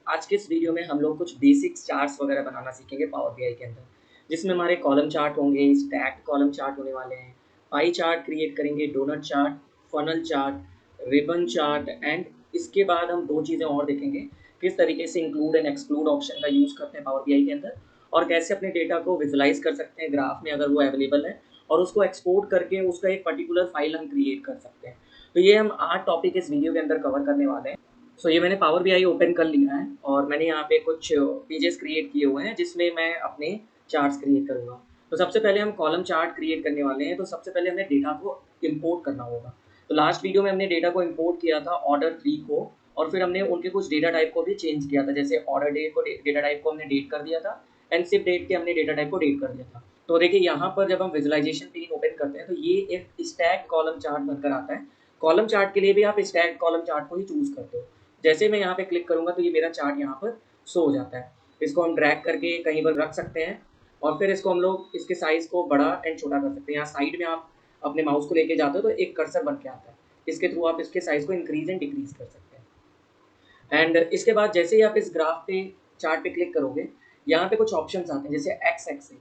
आज के इस वीडियो में हम लोग कुछ बेसिक्स चार्ट्स वगैरह बनाना सीखेंगे पावर बीआई के अंदर, जिसमें हमारे कॉलम चार्ट होंगे, स्टैक्ड कॉलम चार्ट होने वाले हैं, पाई चार्ट क्रिएट करेंगे, doughnut chart, funnel chart, ribbon chart and इसके बाद हम दो चीज़ें और देखेंगे, किस तरीके से इंक्लूड एंड एक्सक्लूड ऑप्शन का यूज़ करते हैं पावर बीआई के अंदर और कैसे अपने डेटा को विजुलाइज कर सकते हैं ग्राफ में अगर वो अवेलेबल है और उसको एक्सपोर्ट करके उसका एक पर्टिकुलर फाइल हम क्रिएट कर सकते हैं। तो ये हम 8 टॉपिक इस वीडियो के अंदर कवर करने वाले हैं। ये मैंने पावर बीआई ओपन कर लिया है और मैंने यहाँ पे कुछ पेजेस क्रिएट किए हुए हैं जिसमें मैं अपने चार्ट्स क्रिएट करूँगा। तो सबसे पहले हम कॉलम चार्ट क्रिएट करने वाले हैं। तो सबसे पहले हमें डेटा को इंपोर्ट करना होगा। तो लास्ट वीडियो में हमने डेटा को इंपोर्ट किया था ऑर्डर 3 को और फिर हमने उनके कुछ डेटा टाइप को भी चेंज किया था। जैसे ऑर्डर डेट को डेटा टाइप को हमने डेट कर दिया था एंड सिप डेट के हमने डेटा टाइप को डेट कर दिया था। तो देखिए यहाँ पर जब हम विजुलाइजेशन पेन ओपन करते हैं तो ये एक स्टैक कॉलम चार्ट बनकर आता है। कॉलम चार्ट के लिए भी आप स्टैक कॉलम चार्ट को ही चूज करते हो। जैसे मैं यहाँ पे क्लिक करूँगा तो ये मेरा चार्ट यहाँ पर शो हो जाता है। इसको हम ड्रैग करके कहीं पर रख सकते हैं और फिर इसको हम लोग इसके साइज़ को बड़ा एंड छोटा कर सकते हैं। यहाँ साइड में आप अपने माउस को लेके जाते हो तो एक कर्सर बन के आता है। इसके थ्रू आप इसके साइज़ को इंक्रीज एंड डिक्रीज कर सकते हैं। एंड इसके बाद जैसे ही आप इस ग्राफ पे चार्ट पे क्लिक करोगे, यहाँ पे कुछ ऑप्शंस आते हैं जैसे एक्स एक्सिस।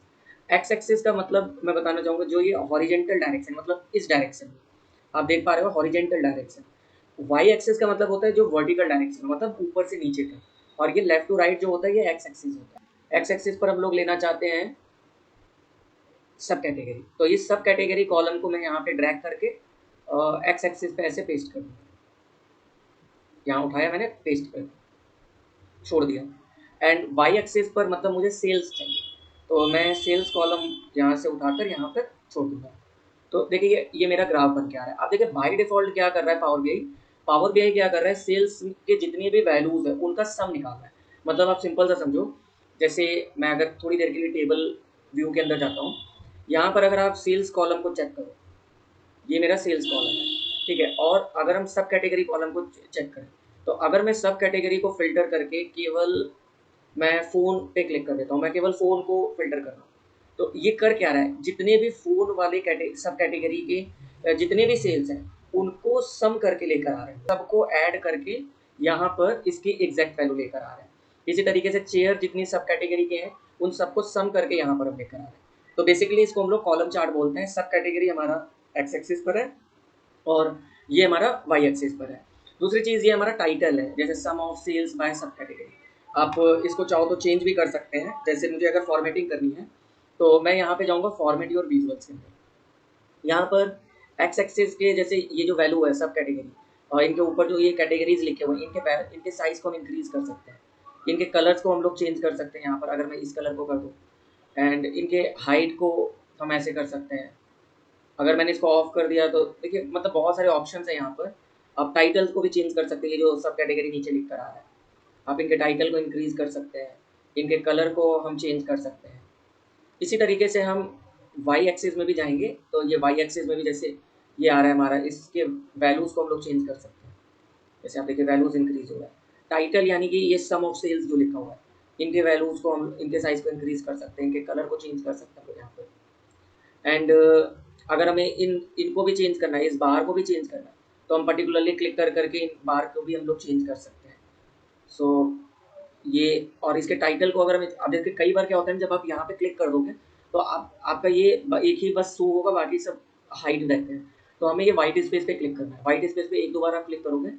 एक्स एक्सिस का मतलब मैं बताना चाहूँगा, जो ये हॉरिजेंटल डायरेक्शन मतलब इस डायरेक्शन में आप देख पा रहे हो, हॉरिजेंटल डायरेक्शन। वाई एक्सिस का मतलब होता है जो वर्टिकल डायरेक्शन मतलब ऊपर से नीचे तक, और ये लेफ्ट टू राइट जो होता है ये एक्स एक्सिस होता है। एक्स एक्सिस पर हम लोग लेना चाहते हैं सब कैटेगरी। तो इस सब कैटेगरी कॉलम को मैं यहाँ पे ड्रैग करके एक्स एक्सिस पे ऐसे पेस्ट कर दूँ। यहाँ उठाया मैंने, पेस्ट कर छोड़ दिया। एंड वाई एक्सिस पर मतलब मुझे सेल्स चाहिए तो मैं सेल्स कॉलम यहाँ से उठाकर यहाँ पर छोड़ दूंगा। तो देखिए ये मेरा ग्राफ बन के आ रहा है। अब देखिए बाय डिफॉल्ट क्या कर रहा है पावर बीआई क्या कर रहा है, सेल्स के जितने भी वैल्यूज है उनका सम निकाल रहा है। मतलब आप सिंपल सा समझो, जैसे मैं अगर थोड़ी देर के लिए टेबल व्यू के अंदर जाता हूँ, यहाँ पर अगर आप सेल्स कॉलम को चेक करो, ये मेरा सेल्स कॉलम है, ठीक है। और अगर हम सब कैटेगरी कॉलम को चेक करें तो अगर मैं सब कैटेगरी को फिल्टर करके केवल मैं फ़ोन पे क्लिक कर देता हूँ, मैं केवल फ़ोन को फ़िल्टर कर रहा हूँ, तो ये कर क्या रहा है, जितने भी फ़ोन वाले सब कैटेगरी के जितने भी सेल्स हैं उनको सम करके लेकर आ रहे हैं, सबको ऐड करके यहाँ पर इसकी एग्जैक्ट वैल्यू लेकर आ रहे हैं। इसी तरीके से चेयर जितनी सब कैटेगरी के हैं उन सबको सम करके यहाँ पर हम लेकर आ रहे हैं। तो बेसिकली इसको हम लोग कॉलम चार्ट बोलते हैं। सब कैटेगरी हमारा एक्स एक्सिस पर है और ये हमारा वाई एक्सिस पर है। दूसरी चीज़ ये हमारा टाइटल है, जैसे सम ऑफ सेल्स बाय सब कैटेगरी। आप इसको चाहो तो चेंज भी कर सकते हैं। जैसे मुझे अगर फॉर्मेटिंग करनी है तो मैं यहाँ पे जाऊँगा फॉर्मेट योर विजुअल्स के अंदर। यहाँ पर एक्स एक्सिस के जैसे ये जो वैल्यू है सब कैटेगरी और इनके ऊपर जो ये कैटेगरीज लिखे हुए हैं इनके साइज़ को हम इंक्रीज़ कर सकते हैं। इनके कलर्स को हम लोग चेंज कर सकते हैं। यहाँ पर अगर मैं इस कलर को कर दूँ एंड इनके हाइट को हम ऐसे कर सकते हैं। अगर मैंने इसको ऑफ कर दिया तो देखिए मतलब बहुत सारे ऑप्शंस हैं यहाँ पर। आप टाइटल्स को भी चेंज कर सकते हैं, ये जो सब कैटेगरी नीचे लिख कर आ रहा है। आप इनके टाइटल को इंक्रीज़ कर सकते हैं, इनके कलर को हम चेंज कर सकते हैं। इसी तरीके से हम वाई एक्सिस में भी जाएंगे तो ये वाई एक्सिस में भी जैसे ये आ रहा है हमारा, इसके वैल्यूज़ को हम लोग चेंज कर सकते हैं। जैसे आप देखिए वैल्यूज़ इंक्रीज़ हो रहा है। टाइटल यानी कि ये सम ऑफ सेल्स जो लिखा हुआ है, इनके वैल्यूज़ को हम इनके साइज़ को इंक्रीज़ कर सकते हैं, इनके कलर को चेंज कर सकते हैं यहाँ पर। एंड अगर हमें इनको भी चेंज करना है, इस बार को भी चेंज करना है, तो हम पर्टिकुलरली क्लिक कर करके इन बार को भी हम लोग चेंज कर सकते हैं। सो ये और इसके टाइटल को अगर हमें, अब देखिए कई बार क्या होता है जब आप यहाँ पे क्लिक कर दोगे तो आपका ये एक ही बस शो होगा, बाकी सब हाइड रहते हैं। तो हमें ये वाइट स्पेस पे क्लिक करना है। वाइट स्पेस पे एक दो बार आप क्लिक करोगे,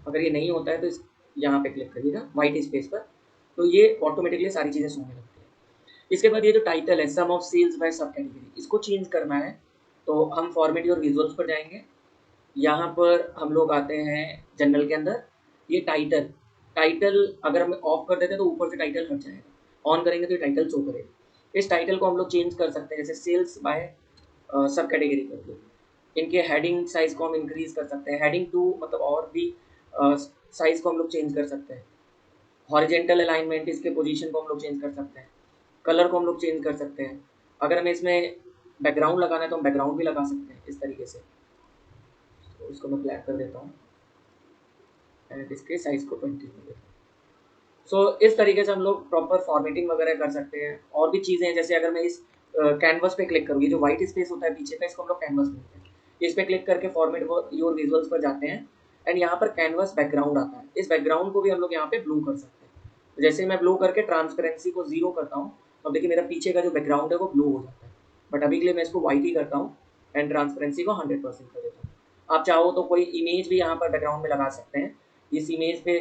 अगर ये नहीं होता है तो यहाँ पे क्लिक करिएगा वाइट स्पेस पर, तो ये ऑटोमेटिकली सारी चीज़ें सोने लगती है। इसके बाद ये जो टाइटल है सम ऑफ सेल्स बाय सब कैटेगरी, इसको चेंज करना है तो हम फॉर्मेट और विजुअल्स पर जाएंगे। यहाँ पर हम लोग आते हैं जनरल के अंदर। ये टाइटल टाइटल अगर हम ऑफ कर देते हैं तो ऊपर से टाइटल हट जाएगा, ऑन करेंगे तो ये टाइटल शो करेगा। इस टाइटल को हम लोग चेंज कर सकते हैं, जैसे सेल्स बाय सब कैटेगरी कर दो। इनके हेडिंग साइज को हम इंक्रीज कर सकते हैं, हेडिंग टू मतलब और भी साइज को हम लोग चेंज कर सकते हैं। हॉरिजेंटल अलाइनमेंट, इसके पोजीशन को हम लोग चेंज कर सकते हैं। कलर को हम लोग चेंज कर सकते हैं। अगर हमें इसमें बैकग्राउंड लगाना है तो हम बैकग्राउंड भी लगा सकते हैं इस तरीके से। तो इसको मैं ब्लैक कर देता हूँ एंड इसके साइज को 20 कर देता हूँ। इस तरीके से हम लोग प्रॉपर फॉर्मेटिंग वगैरह कर सकते हैं। और भी चीज़ें हैं, जैसे अगर मैं इस कैनवस पे क्लिक करूँ, ये जो व्हाइट स्पेस होता है पीछे का, इसको हम लोग कैनवस बोलते हैं। इस पे क्लिक करके फॉर्मेट योर विजुअल्स पर जाते हैं एंड यहाँ पर कैनवस बैकग्राउंड आता है, इस बैकग्राउंड को भी हम लोग यहाँ पे ब्लू कर सकते हैं। तो जैसे मैं ब्लू करके ट्रांसपेरेंसी को 0 करता हूँ, अब देखिए मेरा पीछे का जो बैकग्राउंड है वो ब्लू हो जाता है। बट अभी के लिए मैं इसको वाइट ही करता हूँ एंड ट्रांसपेरेंसी को 100% कर देता हूँ। आप चाहो तो कोई इमेज भी यहाँ पर बैकग्राउंड में लगा सकते हैं। इस इमेज पे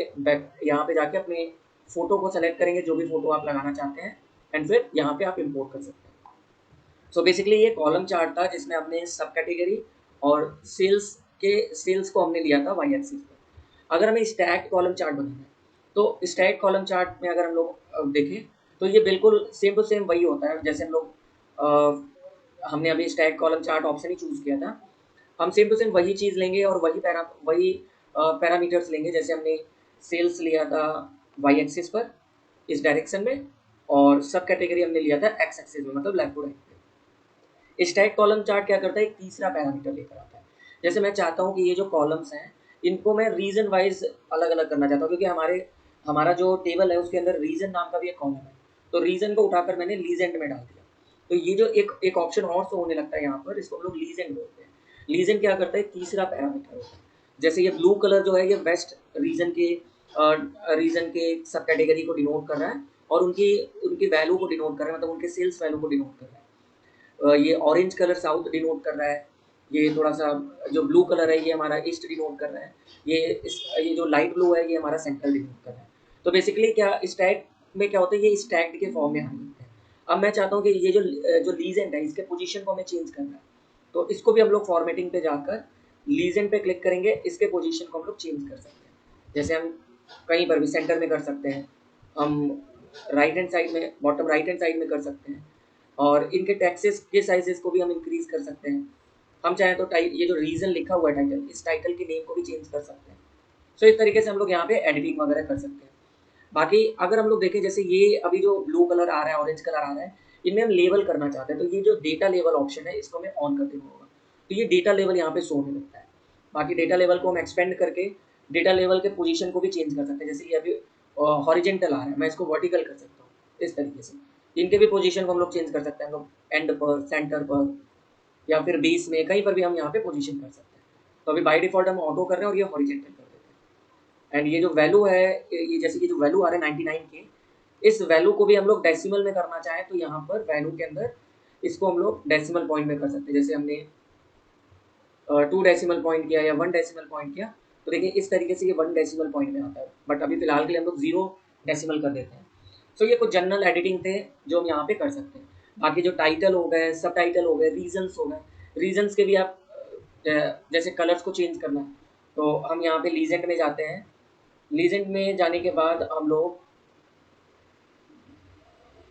यहाँ पे जाके अपने फोटो को सेलेक्ट करेंगे, जो भी फोटो आप लगाना चाहते हैं, एंड फिर यहाँ पे आप इम्पोर्ट कर सकते हैं। सो बेसिकली ये कॉलम चार्ट था जिसमें हमने सब कैटेगरी और सेल्स को हमने लिया था वाई एक्सिस पर। अगर हमें स्टैक कॉलम चार्ट बनाना है तो स्टैक कॉलम चार्ट में अगर हम लोग देखें तो ये बिल्कुल सेम टू सेम वही होता है जैसे हम लोग हमने अभी स्टैक कॉलम चार्ट ऑप्शन ही चूज़ किया था। हम सेम टू सेम वही चीज़ लेंगे और वही पैरामीटर्स लेंगे जैसे हमने सेल्स लिया था वाई एक्सिस पर इस डायरेक्शन में, और सब कैटेगरी हमने लिया था एक्स एक्सिस में, मतलब लेफ्ट टू राइट पे। स्टैक कॉलम चार्ट क्या करता है, एक तीसरा पैरामीटर लेकर आता है। जैसे मैं चाहता हूँ कि ये जो कॉलम्स हैं इनको मैं रीजन वाइज अलग अलग करना चाहता हूँ, क्योंकि हमारा जो टेबल है उसके अंदर रीजन नाम का भी एक कॉलम है, तो रीजन को उठाकर मैंने लीजेंड में डाल दिया। तो ये जो एक ऑप्शन और शो होने लगता है यहाँ पर, इसको हम लोग लीजेंड बोलते हैं। लीजेंड क्या करता है, तीसरा पैरामीटर होता है। जैसे ये ब्लू कलर जो है ये वेस्ट रीजन के सब कैटेगरी को डिनोट कर रहा है और उनकी उनकी वैल्यू को डिनोट कर रहा है, मतलब उनके सेल्स वैल्यू को डिनोट कर रहा है। ये ऑरेंज कलर साउथ डिनोट कर रहा है, ये थोड़ा सा जो ब्लू कलर है ये हमारा ईस्ट डिनोट कर रहा है, ये जो लाइट ब्लू है ये हमारा सेंट्रल डिनोट कर रहा है। तो बेसिकली क्या स्टैक में क्या होता है, ये स्टैक्ड के फॉर्म में हम लिखते हैं। अब मैं चाहता हूँ कि ये जो लीजेंड है इसके पोजीशन को हमें चेंज करना है, तो इसको भी हम लोग फॉर्मेटिंग पे जाकर लीजेंड पे क्लिक करेंगे, इसके पोजीशन को हम लोग चेंज कर सकते हैं। जैसे हम कहीं पर भी सेंटर में कर सकते हैं, हम राइट हैंड साइड में, बॉटम राइट हैंड साइड में कर सकते हैं, और इनके टैक्सेस के साइजेस को भी हम इंक्रीज कर सकते हैं। हम चाहें तो ये जो रीजन लिखा हुआ है टाइटल, इस टाइटल के नेम को भी चेंज कर सकते हैं। सो इस तरीके से हम लोग यहाँ पे एडिटिंग वगैरह कर सकते हैं। बाकी अगर हम लोग देखें, जैसे ये अभी जो ब्लू कलर आ रहा है, ऑरेंज कलर आ रहा है, इनमें हम लेवल करना चाहते हैं, तो ये जो डेटा लेवल ऑप्शन है इसको हमें ऑन कर देना होगा, तो ये डेटा लेवल यहाँ पे शो होने लगता है। बाकी डेटा लेवल को हम एक्सपेंड करके डेटा लेवल के पोजीशन को भी चेंज कर सकते हैं। जैसे ये अभी हॉरिजेंटल आ रहा है, मैं इसको वर्टिकल कर सकता हूँ इस तरीके से। इनके भी पोजीशन को हम लोग चेंज कर सकते हैं, हम लोग एंड पर, सेंटर पर, या फिर बेस में, कहीं पर भी हम यहाँ पे पोजीशन कर सकते हैं। तो अभी बाय डिफॉल्ट हम ऑटो कर रहे हैं और ये हॉरिजेंटल कर देते हैं। एंड ये जो वैल्यू है, ये जैसे कि जो वैल्यू आ रहा है 99 के, इस वैल्यू को भी हम लोग डेसिमल में करना चाहें तो यहाँ पर वैल्यू के अंदर इसको हम लोग डेसिमल पॉइंट में कर सकते हैं। जैसे हमने 2 डेसिमल पॉइंट किया या 1 डेसिमल पॉइंट किया, तो देखिए इस तरीके से ये 1 डेसिमल पॉइंट में आता है। बट अभी फिलहाल के लिए हम लोग 0 डेसिमल कर देते हैं। सो ये कुछ जनरल एडिटिंग थे जो हम यहाँ पे कर सकते हैं। बाकी जो टाइटल हो गए, सब टाइटल हो गए, रीजन्स हो गए, रीजन्स के भी आप जैसे कलर्स को चेंज करना है तो हम यहाँ पे लीजेंड में जाते हैं। लीजेंड में जाने के बाद हम लोग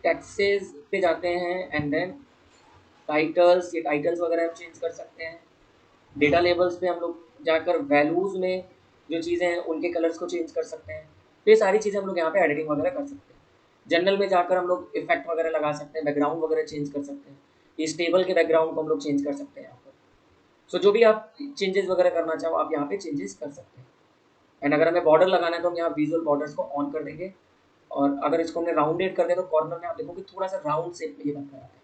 टैक्सेस पे जाते हैं एंड देन टाइटल्स, ये टाइटल्स वगैरह हम चेंज कर सकते हैं। डेटा लेबल्स पे हम लोग जाकर वैल्यूज़ में जो चीज़ें हैं उनके कलर्स को चेंज कर सकते हैं। तो ये सारी चीज़ें हम लोग यहाँ पे एडिटिंग वगैरह कर सकते हैं। जनरल में जाकर हम लोग इफेक्ट वगैरह लगा सकते हैं, बैकग्राउंड वगैरह चेंज कर सकते हैं। इस टेबल के बैकग्राउंड को हम लोग चेंज कर सकते हैं यहाँ पर। सो जो भी आप चेंजेस वगैरह करना चाहो आप यहाँ पे चेंजेस कर सकते हैं। एंड अगर हमें बॉर्डर लगाना है तो हम यहाँ विजुअल बॉर्डर्स को ऑन कर देंगे, और अगर इसको हमने राउंडेड कर दें तो कॉर्नर में आप देखोगे थोड़ा सा राउंड शेप में ये बनकर आता है।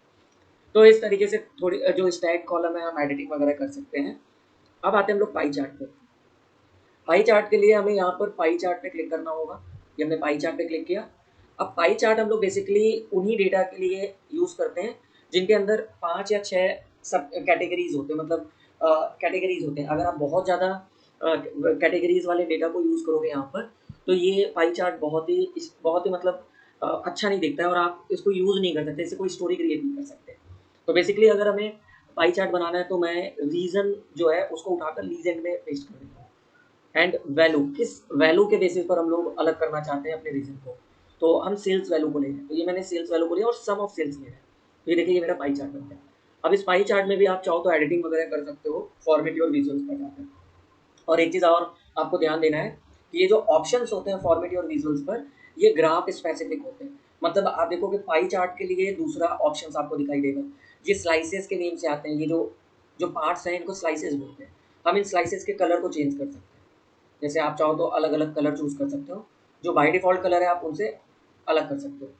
तो इस तरीके से थोड़ी जो स्टैक कॉलम है हम एडिटिंग वगैरह कर सकते हैं। अब आते हैं हम लोग पाई चार्ट पर। पाई चार्ट के लिए हमें यहाँ पर पाई चार्ट पे क्लिक करना होगा। ये हमने पाई चार्ट पे क्लिक किया। अब पाई चार्ट हम लोग बेसिकली उन्हीं डेटा के लिए यूज़ करते हैं जिनके अंदर 5 या 6 सब कैटेगरीज होते हैं, मतलब कैटेगरीज होते हैं। अगर आप बहुत ज़्यादा कैटेगरीज वाले डेटा को यूज़ करोगे यहाँ पर तो ये पाई चार्ट बहुत ही मतलब अच्छा नहीं दिखता है और आप इसको यूज़ नहीं कर सकते, इससे कोई स्टोरी क्रिएट नहीं कर सकते। तो बेसिकली अगर हमें पाई चार्ट बनाना है तो मैं रीजन जो है उसको उठाकर लीजेंड में पेस्ट कर देता हूँ। एंड वैल्यू, किस वैल्यू के बेसिस पर हम लोग अलग करना चाहते हैं अपने रीजन को, तो हम सेल्स वैल्यू को ले रहे हैं। तो ये मैंने सेल्स वैल्यू को लिया और सम ऑफ सेल्स ले रहे हैं। तो ये देखिए ये मेरा पाई चार्ट बन गया। अब इस पाई चार्ट में भी आप चाहो तो एडिटिंग वगैरह कर सकते हो फॉर्मेट और विजुअल्स पर जाकर। और एक चीज़ और आपको ध्यान देना है कि ये जो ऑप्शंस होते हैं फॉर्मेट और विजुअल्स पर, ये ग्राफ स्पेसिफिक होते हैं। मतलब आप देखो कि पाई चार्ट के लिए दूसरा ऑप्शंस आपको दिखाई देगा, ये स्लाइसेस के नेम से आते हैं। ये जो जो पार्ट्स हैं इनको स्लाइसेस बोलते हैं। हम इन स्लाइसेस के कलर को चेंज कर सकते हैं। जैसे आप चाहो तो अलग अलग कलर चूज़ कर सकते हो, जो बाय डिफ़ॉल्ट कलर है आप उनसे अलग कर सकते हो।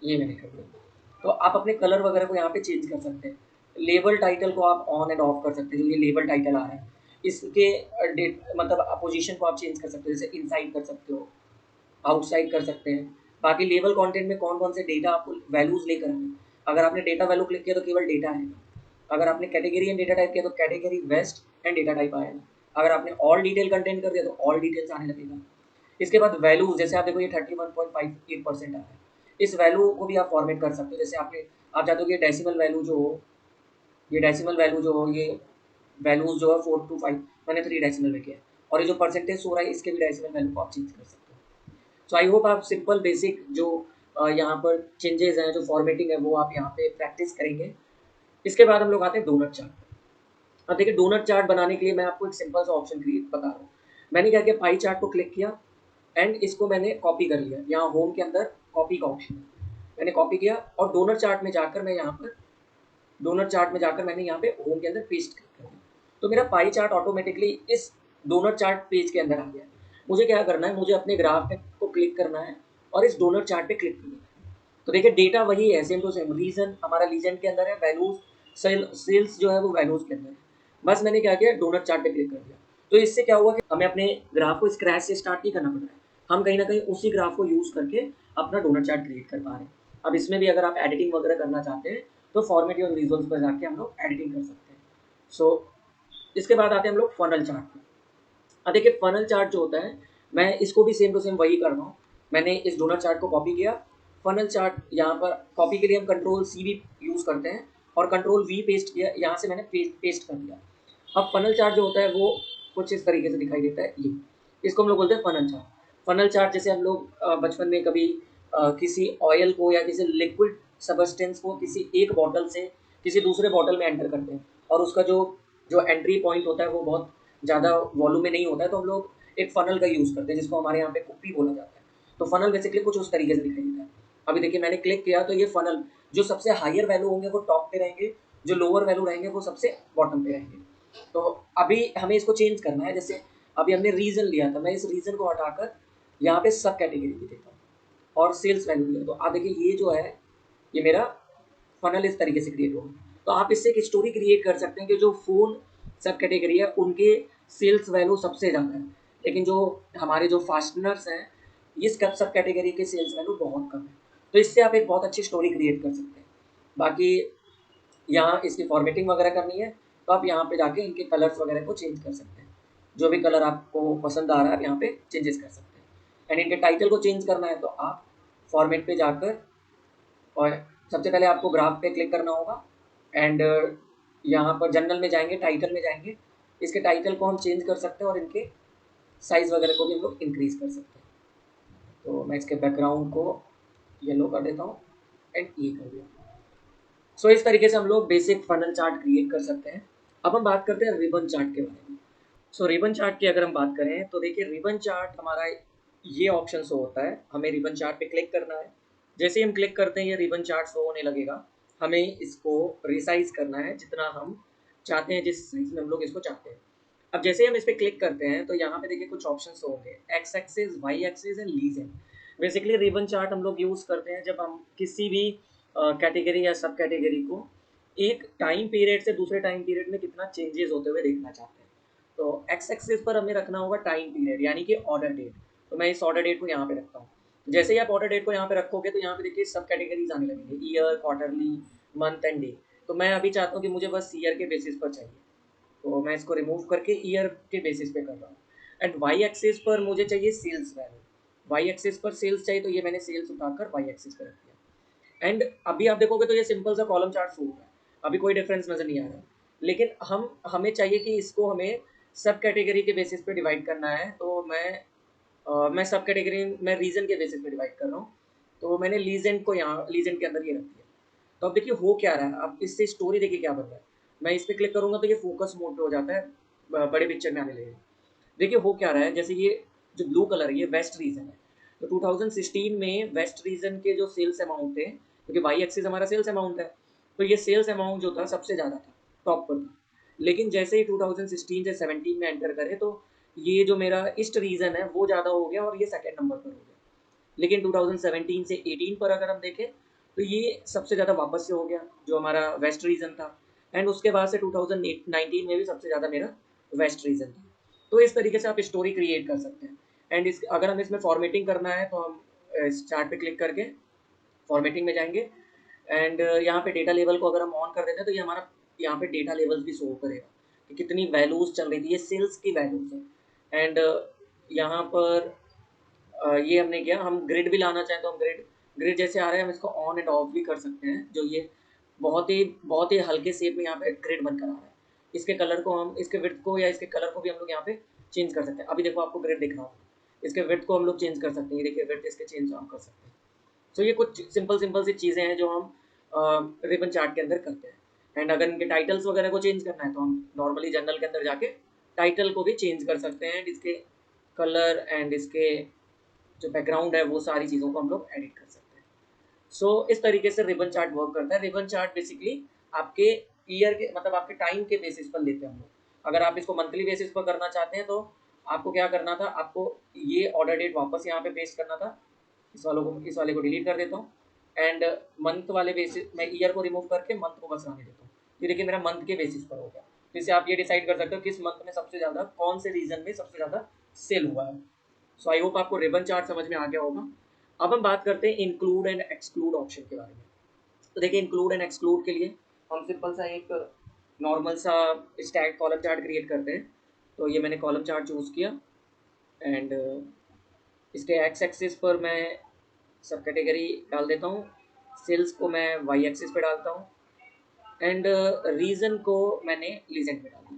ये मैंने कर दिया। तो आप अपने कलर वगैरह को यहाँ पे चेंज कर सकते हैं। लेबल टाइटल को आप ऑन एंड ऑफ कर सकते हैं, जो ये लेबल टाइटल आ रहा है इसके मतलब पोजीशन को आप चेंज कर सकते हो, जैसे इनसाइड कर सकते हो, आउटसाइड कर सकते हैं। बाकी लेबल कंटेंट में कौन कौन से डेटा आपको वैल्यूज लेकर आए, अगर आपने डेटा वैल्यू क्लिक किया तो केवल डेटा आएगा, अगर आपने कैटेगरी एंड डेटा टाइप किया तो category west and data type आएगा, अगर आपने ऑल डिटेल कंटेंट कर दिया तो ऑल डिटेल्स आने लगेगा। इसके बाद वैल्यूज, जैसे आप देखो ये 31.58% आ रहा है, इस वैल्यू को भी आप फॉर्मेट कर सकते हो। जैसे आप चाहते हो कि डेसिमल वैल्यू जो हो, ये डेसिमल वैल्यू जो हो, ये वैल्यूज जो है 4 to 5, मैंने 3 डेसिमल में किया है, और ये जो परसेंटेज शो रहा है इसके भी डेसिमल वैल्यू को आप चेंज कर सकते हो। सो आई होप आप सिंपल बेसिक जो यहाँ पर चेंजेस हैं, जो फॉर्मेटिंग है, वो आप यहाँ पे प्रैक्टिस करेंगे। इसके बाद हम लोग आते हैं डोनट चार्ट। अब देखिए डोनट चार्ट बनाने के लिए मैं आपको एक सिंपल सा ऑप्शन क्रिएट बता रहा हूँ। मैंने क्या किया, पाई चार्ट को क्लिक किया एंड इसको मैंने कॉपी कर लिया। यहाँ होम के अंदर कॉपी का ऑप्शन है, मैंने कॉपी किया और डोनट चार्ट में जाकर मैं यहाँ पर डोनट चार्ट में जाकर मैंने यहाँ पे होम के अंदर पेस्ट कर दिया। तो मेरा पाई चार्ट ऑटोमेटिकली इस डोनट चार्ट पेज के अंदर आ गया। मुझे क्या करना है, मुझे अपने ग्राफ पे को क्लिक करना है और इस डोनट चार्ट पे क्लिक करना है। तो देखिए डेटा वही है, सेम टू सेम, रीजन हमारा लीजेंड के अंदर है, वैल्यूज सेल्स जो है वो वैल्यूज के अंदर है। बस मैंने क्या किया, डोनट चार्ट पे क्लिक कर दिया। तो इससे क्या हुआ कि हमें अपने ग्राफ को स्क्रैच से स्टार्ट नहीं करना पड़ रहा है, हम कहीं ना कहीं उसी ग्राफ को यूज करके अपना डोनट चार्ट क्रिएट कर पा रहे हैं। अब इसमें भी अगर आप एडिटिंग वगैरह करना चाहते हैं तो फॉर्मेट योर विजुअल्स पर जाके हम लोग एडिटिंग कर सकते हैं। सो इसके बाद आते हैं हम लोग फनल चार्ट पे। अब देखिए फनल चार्ट जो होता है, मैं इसको भी सेम टू सेम वही कर रहा हूँ। मैंने इस डोनट चार्ट को कॉपी किया, फनल चार्ट यहाँ पर कॉपी के लिए हम कंट्रोल सी भी यूज़ करते हैं और कंट्रोल वी पेस्ट किया, यहाँ से मैंने पेस्ट कर दिया। अब फनल चार्ट जो होता है वो कुछ इस तरीके से दिखाई देता है, ये इसको हम लोग बोलते हैं फनल चार्ट। फनल चार्ट जैसे हम लोग बचपन में कभी किसी ऑयल को या किसी लिक्विड सबस्टेंस को किसी एक बॉटल से किसी दूसरे बॉटल में एंटर करते हैं और उसका जो जो एंट्री पॉइंट होता है वो बहुत ज़्यादा वॉल्यूम में नहीं होता है, तो हम लोग एक फनल का यूज़ करते हैं जिसको हमारे यहाँ पे कुप्पी बोला जाता है। तो फनल बेसिकली कुछ उस तरीके से दिखाई देता है। अभी देखिए मैंने क्लिक किया तो ये फनल, जो सबसे हायर वैल्यू होंगे वो टॉप पे रहेंगे, जो लोअर वैल्यू रहेंगे वो सबसे बॉटम पे रहेंगे। तो अभी हमें इसको चेंज करना है। जैसे अभी हमने रीजन लिया था, मैं इस रीजन को हटाकर यहाँ पे सब कैटेगरी भी देता हूँ और सेल्स वैल्यू लिया। तो आप देखिए ये जो है, ये मेरा फनल इस तरीके से क्रिएट होगा। तो आप इससे एक स्टोरी क्रिएट कर सकते हैं कि जो फ़ोन सब कैटेगरी है उनके सेल्स वैल्यू सबसे ज़्यादा है, लेकिन जो हमारे जो फास्टनर्स हैं इस सब कैटेगरी के सेल्स वैल्यू बहुत कम है। तो इससे आप एक बहुत अच्छी स्टोरी क्रिएट कर सकते हैं। बाकी यहाँ इसकी फॉर्मेटिंग वगैरह करनी है तो आप यहाँ पे जाके इनके कलर्स वगैरह को चेंज कर सकते हैं। जो भी कलर आपको पसंद आ रहा है आप यहाँ पे चेंजेस कर सकते हैं। एंड इनके टाइटल को चेंज करना है तो आप फॉर्मेट पे जाकर, और सबसे पहले आपको ग्राफ पे क्लिक करना होगा एंड यहाँ पर जनरल में जाएंगे, टाइटल में जाएंगे, इसके टाइटल को हम चेंज कर सकते हैं और इनके साइज़ वगैरह को भी हम लोग इंक्रीज़ कर सकते हैं। तो मैं इसके बैकग्राउंड को येलो कर देता हूँ एंड ये कर दिया। सो इस तरीके से हम लोग बेसिक फनल चार्ट क्रिएट कर सकते हैं। अब हम बात करते हैं रिबन चार्ट के बारे में। सो रिबन चार्ट की अगर हम बात करें तो देखिए रिबन चार्ट हमारा ये ऑप्शन शो होता है, हमें रिबन चार्ट पे क्लिक करना है। जैसे ही हम क्लिक करते हैं ये रिबन चार्ट शो होने लगेगा। हमें इसको रिसाइज करना है जितना हम चाहते हैं, जिस साइज में हम लोग इसको चाहते हैं। अब जैसे ही हम इस पर क्लिक करते हैं तो यहाँ पे देखिए कुछ ऑप्शन होंगे, X axis, Y axis and legend. Basically ribbon chart हम लोग यूज़ करते हैं जब हम किसी भी कैटेगरी या सब कैटेगरी को एक टाइम पीरियड से दूसरे टाइम पीरियड में कितना चेंजेस होते हुए देखना चाहते हैं। तो एक्स एक्सिस पर हमें रखना होगा टाइम पीरियड यानी कि ऑर्डर डेट। तो मैं इस ऑर्डर डेट को यहाँ पे रखता हूँ। जैसे ही आप ऑर्डर डेट को यहाँ पे रखोगे तो यहाँ पे देखिए सब कैटेगरीज आने लगेंगे, year, quarterly, month and day. तो मैं अभी चाहता हूँ कि मुझे बस ईयर के बेसिस पर चाहिए, तो मैं इसको रिमूव करके ईयर के बेसिस पे कर रहा हूँ। एंड वाई एक्सिस पर मुझे चाहिए सेल्स वैल्यू, वाई एक्सिस पर सेल्स चाहिए तो ये मैंने सेल्स उठाकर वाई एक्सिस पर रख दिया। एंड अभी आप देखोगे तो ये सिंपल सा कॉलम चार्ट शो होगा, अभी कोई डिफरेंस नज़र नहीं आ रहा है। लेकिन हमें चाहिए कि इसको हमें सब कैटेगरी के बेसिस पे डिवाइड करना है। तो मैं सब कैटेगरी में रीजन के बेसिस पे डिवाइड कर रहा हूँ। तो मैंने लीजेंड को यहाँ लीजेंड के अंदर ये रख दिया। तो अब देखिए हो क्या रहा है, अब इससे स्टोरी देखिए क्या बन रहा है। मैं इस पर क्लिक करूँगा तो ये फोकस मोड पे हो जाता है, बड़े पिक्चर में आने लगेगा। देखिए हो क्या रहा है, जैसे ये जो ब्लू कलर है ये वेस्ट रीजन है। तो 2016 में वेस्ट रीजन के जो सेल्स अमाउंट थे, क्योंकि वाई एक्सिस हमारा सेल्स अमाउंट है, तो ये सेल्स अमाउंट जो था सबसे ज़्यादा था, टॉप पर था। लेकिन जैसे ही 2016 से 17 में एंटर करे तो ये जो मेरा ईस्ट रीजन है वो ज़्यादा हो गया और ये सेकेंड नंबर पर हो गया। लेकिन 2017 से 18 पर अगर हम देखें तो ये सबसे ज़्यादा वापस से हो गया जो हमारा वेस्ट रीजन था। एंड उसके बाद से 2019 में भी सबसे ज़्यादा मेरा वेस्ट रीजन की। तो इस तरीके से आप स्टोरी क्रिएट कर सकते हैं। एंड इस अगर हमें इसमें फॉर्मेटिंग करना है तो हम इस चार्ट पे क्लिक करके फॉर्मेटिंग में जाएंगे एंड यहाँ पे डेटा लेवल को अगर हम ऑन कर देते हैं तो ये हमारा यहाँ पे डेटा लेवल्स भी शो करेगा कि कितनी वैल्यूज चल रही थी, ये सेल्स की वैल्यूज है। एंड यहाँ पर ये हमने किया, हम ग्रिड भी लाना चाहें तो हम ग्रिड ग्रिड जैसे आ रहा है हम इसको ऑन एंड ऑफ भी कर सकते हैं। जो ये बहुत ही हल्के शेप में यहाँ पे ग्रिड बनकर आ रहा है, इसके कलर को हम इसके विड्थ को या इसके कलर को भी हम लोग यहाँ पे चेंज कर सकते हैं। अभी देखो आपको ग्रिड दिख रहा होगा, इसके विड्थ को हम लोग चेंज कर सकते हैं, देखिए विड्थ इसके चेंज हम कर सकते हैं। सो ये कुछ सिंपल सिंपल सी चीज़ें हैं जो हम रिबन चार्ट के अंदर करते हैं। एंड अगर इनके टाइटल्स वगैरह को चेंज करना है तो हम नॉर्मली जनरल के अंदर जाके टाइटल को भी चेंज कर सकते हैं एंड इसके कलर एंड इसके जो बैकग्राउंड है वो सारी चीज़ों को हम लोग एडिट कर सकते हैं। सो इस तरीके से रिबन चार्ट वर्क करता है। रिबन चार्ट बेसिकली आपके ईयर के मतलब आपके टाइम के बेसिस पर लेते हैं हम लोग। अगर आप इसको मंथली बेसिस पर करना चाहते हैं तो आपको क्या करना था, आपको ये ऑर्डर डेट वापस यहाँ पे पेस्ट करना था। इस वाले को डिलीट कर देता हूँ एंड मंथ वाले बेसिस मैं ईयर को रिमूव करके मंथ को बस आने देता हूँ। ये देखिए मेरा मंथ के बेसिस पर हो गया। तो इससे आप ये डिसाइड कर सकते हो किस मंथ में सबसे ज़्यादा कौन से रीजन में सबसे ज़्यादा सेल हुआ है। सो आई होप आपको रिबन चार्ट समझ में आ गया होगा। अब हम बात करते हैं इंक्लूड एंड एक्सक्लूड ऑप्शन के बारे में। तो देखिए इंक्लूड एंड एक्सक्लूड के लिए हम सिंपल सा एक नॉर्मल सा स्टैक कॉलम चार्ट क्रिएट करते हैं। तो ये मैंने कॉलम चार्ट चूज़ किया एंड इसके एक्स एक्सिस पर मैं सब कैटेगरी डाल देता हूँ, सेल्स को मैं वाई एक्सिस पे डालता हूँ एंड रीज़न को मैंने लीजेंड पे डाला।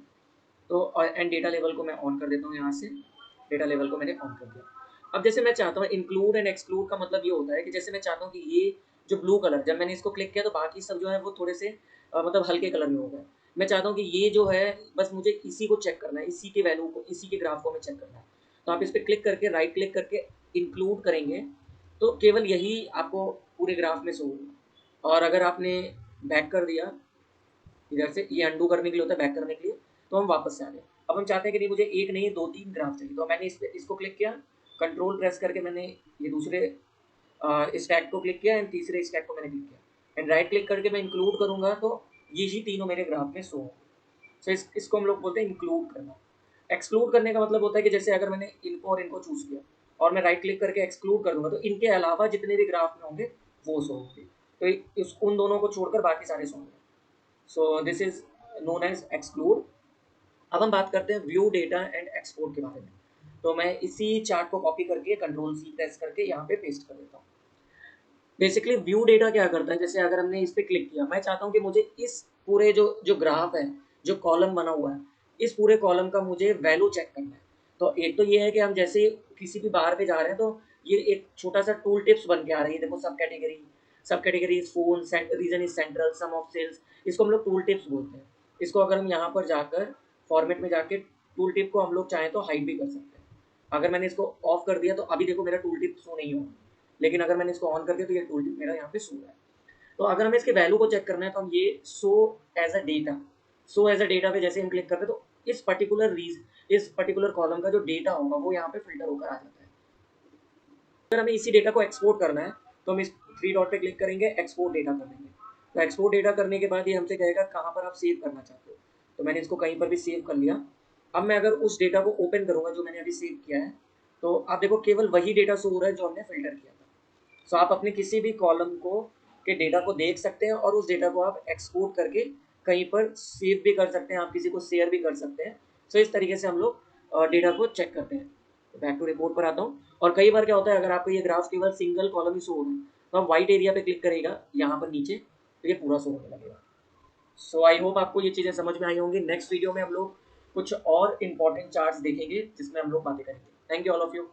तो एंड डेटा लेवल को मैं ऑन कर देता हूँ, यहाँ से डेटा लेवल को मैंने ऑन कर दिया। अब जैसे मैं चाहता हूँ इंक्लूड एंड एक्सक्लूड का मतलब ये होता है कि जैसे मैं चाहता हूँ कि ये जो ब्लू कलर जब मैंने इसको क्लिक किया तो बाकी सब जो है वो थोड़े से मतलब हल्के कलर में हो गए। मैं चाहता हूँ कि ये जो है बस मुझे इसी को चेक करना है, इसी के वैल्यू को इसी के ग्राफ को हमें चेक करना है। तो आप इस पर क्लिक करके राइट क्लिक करके इंक्लूड करेंगे तो केवल यही आपको पूरे ग्राफ में शो होगा। और अगर आपने बैक कर दिया इधर से, ये अंडू करने के लिए होता है बैक करने के लिए, तो हम वापस से आ गए। अब हम चाहते हैं कि नहीं मुझे एक नहीं दो तीन ग्राफ चाहिए, तो मैंने इसको क्लिक किया, कंट्रोल प्रेस करके मैंने ये दूसरे स्टैक को क्लिक किया एंड तीसरे स्टैक को मैंने क्लिक किया एंड राइट क्लिक करके मैं इंक्लूड करूँगा तो यही तीनों मेरे ग्राफ में शो होंगे। सो इसको हम लोग बोलते हैं इंक्लूड करना। एक्सक्लूड करने का मतलब होता है कि जैसे अगर मैंने इनको और इनको चूज़ किया और मैं राइट क्लिक करके एक्सक्लूड कर दूंगा तो इनके अलावा जितने भी ग्राफ में होंगे वो शो होंगे, तो उन दोनों को छोड़कर बाकी सारे शो होंगे। So this is known as exclude. अब हम बात करते हैं व्यू डेटा एंड एक्सपोर्ट के बारे में। तो मैं इसी चार्ट को कॉपी करके कंट्रोल सी प्रेस करके यहाँ पे पेस्ट कर देता हूँ। बेसिकली व्यू डेटा क्या करता है, जैसे अगर हमने इस पर क्लिक किया, मैं चाहता हूँ कि मुझे इस पूरे जो जो ग्राफ है, जो कॉलम बना हुआ है, इस पूरे कॉलम का मुझे वैल्यू चेक करना है। तो एक तो ये है कि हम जैसे किसी भी बार पे जा रहे हैं तो ये एक छोटा सा टूल टिप्स बन के आ रही है। देखो सब category phone region is central sum of sales, इसको हम लोग टूल टिप्स बोलते हैं। इसको अगर हम यहाँ पर जाकर फॉर्मेट में जाके टूल टिप को हम लोग चाहें तो हाइड भी कर सकते हैं। अगर मैंने इसको ऑफ कर दिया तो अभी देखो मेरा टूल टिप शो नहीं होगा, लेकिन अगर मैंने इसको ऑन कर दिया तो ये टूल टिप मेरा यहाँ पे शो है। तो अगर हमें इसके वैल्यू को चेक करना है तो हम ये शो एज अ डेटा पे जैसे हम क्लिक करते हैं तो इस पर्टिकुलर कॉलम का जो डेटा होगा वो यहाँ पे फिल्टर होकर आ जाता है। अगर हमें इसी डेटा को एक्सपोर्ट करना है तो हम इस थ्री डॉट पे क्लिक करेंगे, एक्सपोर्ट डेटा कर देंगे। तो एक्सपोर्ट डेटा करने के बाद ये हमसे कहेगा कहाँ पर आप सेव करना चाहते हो, तो मैंने इसको कहीं पर भी सेव कर लिया। अब मैं अगर उस डेटा को ओपन करूँगा जो मैंने अभी सेव किया है तो आप देखो केवल वही डेटा शो हो रहा है जो हमने फिल्टर किया था। सो आप अपने किसी भी कॉलम को के डेटा को देख सकते हैं और उस डेटा को आप एक्सपोर्ट करके कहीं पर सेव भी कर सकते हैं, आप किसी को शेयर भी कर सकते हैं। सो इस तरीके से हम लोग डेटा को चेक करते हैं। बैक टू रिपोर्ट पर आता हूँ। और कई बार क्या होता है अगर आपको ये ग्राफ केवल सिंगल कॉलम ही शो हो रहा है तो आप व्हाइट एरिया पे क्लिक करेगा यहाँ पर नीचे तो ये पूरा शो होने लगेगा। सो आई होप आपको ये चीज़ें समझ में आई होंगी। नेक्स्ट वीडियो में हम लोग कुछ और इंपॉर्टेंट चार्ट्स देखेंगे जिसमें हम लोग बातें करेंगे। Thank you all of you.